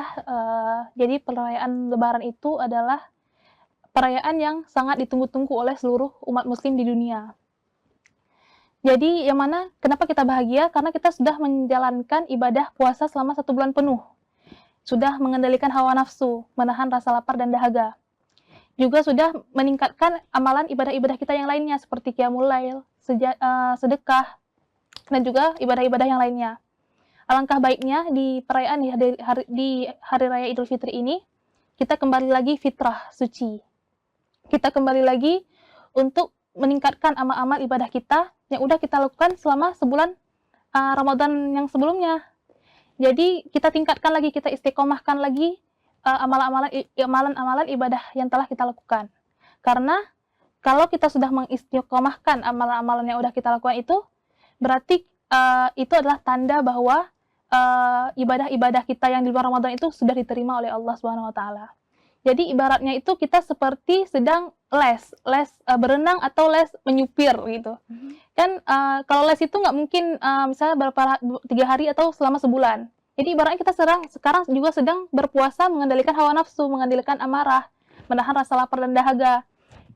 adalah, jadi perayaan Lebaran itu adalah perayaan yang sangat ditunggu-tunggu oleh seluruh umat muslim di dunia. Jadi yang mana kenapa kita bahagia? Karena kita sudah menjalankan ibadah puasa selama 1 bulan penuh. Sudah mengendalikan hawa nafsu, menahan rasa lapar dan dahaga. Juga sudah meningkatkan amalan ibadah-ibadah kita yang lainnya seperti qiyamul lail, sedekah, dan juga ibadah-ibadah yang lainnya. Alangkah baiknya di perayaan di hari raya Idul Fitri ini, kita kembali lagi fitrah suci. Kita kembali lagi untuk meningkatkan amal-amal ibadah kita yang udah kita lakukan selama sebulan Ramadan yang sebelumnya. Jadi kita tingkatkan lagi, kita istiqomahkan lagi amalan-amalan ibadah yang telah kita lakukan. Karena kalau kita sudah mengistiqomahkan amalan-amalan yang udah kita lakukan itu, berarti itu adalah tanda bahwa ibadah-ibadah kita yang di luar Ramadan itu sudah diterima oleh Allah Subhanahu wa taala. Jadi ibaratnya itu kita seperti sedang les berenang atau les menyupir gitu. Kan kalau les itu nggak mungkin misalnya 3 hari atau selama sebulan. Jadi ibaratnya kita sekarang juga sedang berpuasa mengendalikan hawa nafsu, mengendalikan amarah, menahan rasa lapar dan dahaga,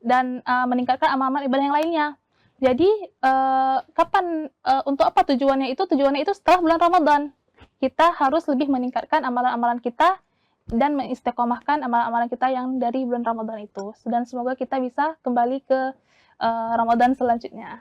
dan meningkatkan amal-amal ibadah yang lainnya. Jadi untuk apa tujuannya itu? Tujuannya itu setelah bulan Ramadan. Kita harus lebih meningkatkan amalan-amalan kita dan mengistiqomahkan amalan-amalan kita yang dari bulan Ramadan itu. Dan semoga kita bisa kembali ke Ramadan selanjutnya.